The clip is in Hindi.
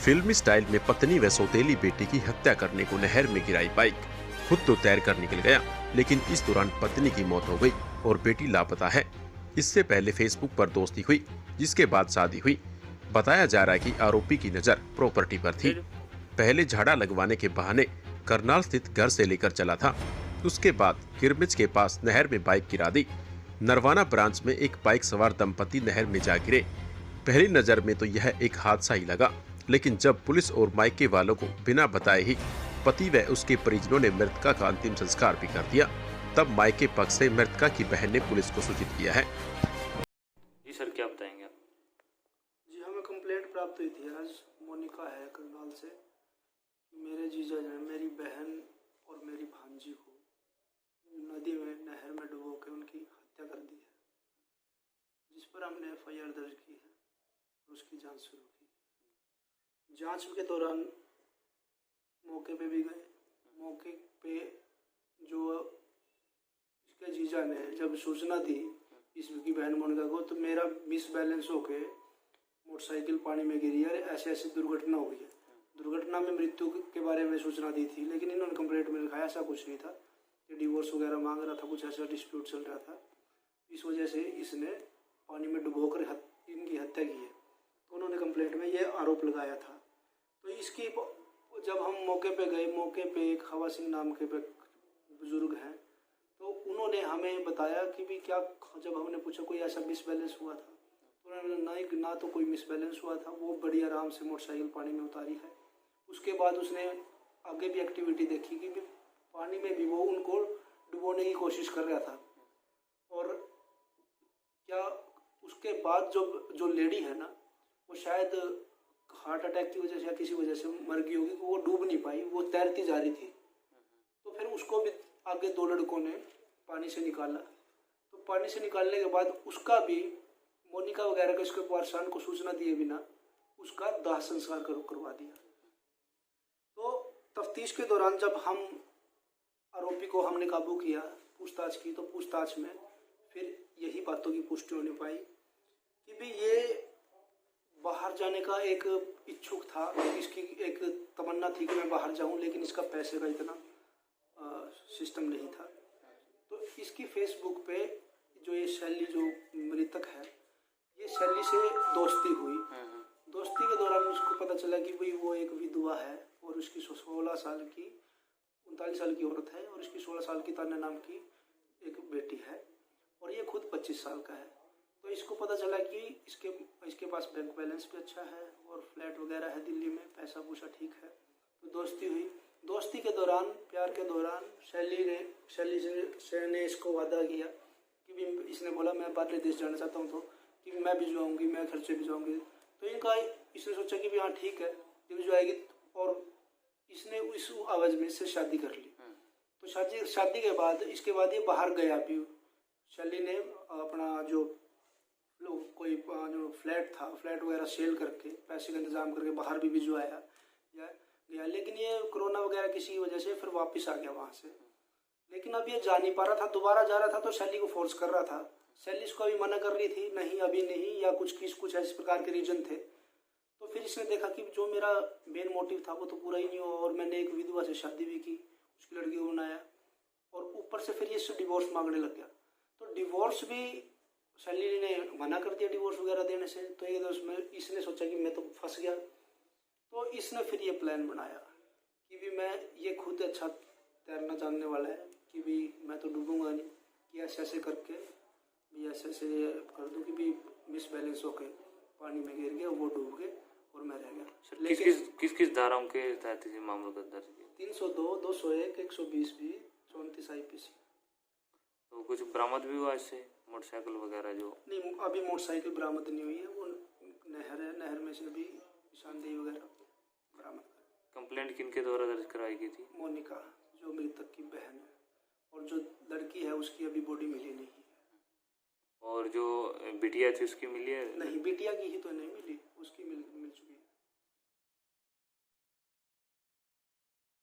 फिल्मी स्टाइल में पत्नी व सौतेली बेटी की हत्या करने को नहर में गिराई बाइक। खुद तो तैर कर निकल गया, लेकिन इस दौरान पत्नी की मौत हो गई और बेटी लापता है। इससे पहले फेसबुक पर दोस्ती हुई, जिसके बाद शादी हुई। बताया जा रहा है कि आरोपी की नजर प्रॉपर्टी पर थी। पहले झाड़ा लगवाने के बहाने करनाल स्थित घर से लेकर चला था। उसके बाद किरमिच के पास नहर में बाइक गिरा दी। नरवाना ब्रांच में एक बाइक सवार दंपति नहर में जा गिरे। पहली नजर में तो यह एक हादसा ही लगा, लेकिन जब पुलिस और मायके वालों को बिना बताए ही पति व उसके परिजनों ने मृतका का अंतिम संस्कार भी कर दिया, तब मायके पक्ष से मृतका की बहन ने पुलिस को सूचित किया है। जी सर, क्या बताएंगे आप? जी, हमें कंप्लेंट प्राप्त हुई थी। आज मोनिका है करनाल से कि मेरे जीजा ने मेरी बहन और मेरी भांजी को नदी में नहर में डुबो के उनकी हत्या कर दी है, जिस पर हमने एफआईआर दर्ज की है और उसकी जांच शुरू की। जांच के दौरान मौके पे भी गए। मौके पे जो इसके जीजा ने जब सूचना दी इसकी बहन मोनिका को, तो मेरा मिस बैलेंस होके मोटरसाइकिल पानी में गिरी है, ऐसे ऐसी दुर्घटना हुई है। दुर्घटना में मृत्यु के बारे में सूचना दी थी, लेकिन इन्होंने कंप्लेंट में लिखा ऐसा कुछ नहीं था। ये डिवोर्स वगैरह मांग रहा था, कुछ ऐसा डिस्प्यूट चल रहा था। इस वजह से इसने पानी में डुबोकर इनकी हत्या की है। तो उन्होंने कंप्लेंट में ये आरोप लगाया था। तो इसकी जब हम मौके पे गए, मौके पे एक हवा सिंह नाम के बुजुर्ग हैं, तो उन्होंने हमें बताया कि भी क्या, जब हमने पूछा कोई ऐसा मिस बैलेंस हुआ था, तो उन्होंने ना तो कोई मिस बैलेंस हुआ था, वो बड़ी आराम से मोटरसाइकिल पानी में उतारी है। उसके बाद उसने आगे भी एक्टिविटी देखी कि भी पानी में भी वो उनको डुबोने की कोशिश कर रहा था। और क्या उसके बाद जो लेडी है ना, वो शायद हार्ट अटैक की वजह से या किसी वजह से मर गई होगी, वो डूब नहीं पाई, वो तैरती जा रही थी। तो फिर उसको भी आगे दो लड़कों ने पानी से निकाला। तो पानी से निकालने के बाद उसका भी मोनिका वगैरह के उसके पार्षद को सूचना दिए बिना उसका दाह संस्कार करवा दिया। तो तफ्तीश के दौरान जब हम आरोपी को हमने काबू किया, पूछताछ की, तो पूछताछ में फिर यही बातों की पुष्टि होने पाई कि भी ये बाहर जाने का एक इच्छुक था, इसकी एक तमन्ना थी कि मैं बाहर जाऊं, लेकिन इसका पैसे का इतना सिस्टम नहीं था। तो इसकी फेसबुक पे जो ये शैली जो मृतक है, ये शैली से दोस्ती हुई। दोस्ती के दौरान उसको पता चला कि भाई वो एक विधवा है और उसकी 39 साल की औरत है और इसकी 16 साल की तान्या नाम की एक बेटी है और ये खुद 25 साल का है। तो इसको पता चला कि इसके पास बैंक बैलेंस भी अच्छा है और फ्लैट वगैरह है दिल्ली में, पैसा पूसा ठीक है। तो दोस्ती हुई। दोस्ती के दौरान, प्यार के दौरान शैली ने इसको वादा किया कि भी, इसने बोला मैं बाहर देश जाना चाहता हूँ, तो कि मैं भी जाऊँगी, मैं खर्चे भी जाऊँगी। तो इसने सोचा कि भी हाँ ठीक है, ये भी जो आएगी। और इसने इस आवाज़ में इससे शादी कर ली। तो शादी के बाद इसके बाद ये बाहर गया भी। शैली ने अपना जो फ्लैट था, फ्लैट वगैरह सेल करके पैसे का इंतजाम करके बाहर भी भिजवाया गया, लेकिन ये कोरोना वगैरह किसी वजह से फिर वापस आ गया वहाँ से। लेकिन अब ये जा नहीं पा रहा था, दोबारा जा रहा था तो शैली को फोर्स कर रहा था। शैली इसको अभी मना कर रही थी, नहीं अभी नहीं, या कुछ इस प्रकार के रीजन थे। तो फिर इसने देखा कि जो मेरा मेन मोटिव था वो तो पूरा ही नहीं हुआ और मैंने एक विधवा से शादी भी की, उसकी लड़की को बनाया और ऊपर से फिर इससे डिवोर्स मांगने लग गया। तो डिवोर्स भी शैली ने मना कर दिया, डिवोर्स वगैरह देने से। तो ये उसमें इसने सोचा कि मैं तो फंस गया। तो इसने फिर ये प्लान बनाया कि भी मैं, ये खुद अच्छा तैरना जानने वाला है, कि भी मैं तो डूबूंगा नहीं, कि ऐसे ऐसे करके भी ऐसे ऐसे कर दूँ कि भी मिस बैलेंस होके पानी में गिर गया, वो डूब गए और मैं रह गया। लेकिन किस धाराओं के तहत इस मामले का दर्ज किया? 302, 201, 120 भी, 34 IPC। तो कुछ बरामद भी हुआ इससे, मोटरसाइकिल वगैरह? जो नहीं, अभी मोटरसाइकिल बरामद नहीं हुई है, वो नहर है, नहर में से भी निशानदेही वगैरह बरामद। कंप्लेंट किनके द्वारा दर्ज कराई गई थी? मोनिका, जो मृतक की बहन है, और जो लड़की है उसकी अभी बॉडी मिली नहीं है। और जो बिटिया थी उसकी मिली है? नहीं, बिटिया की ही तो नहीं मिली, उसकी मिल चुकी है।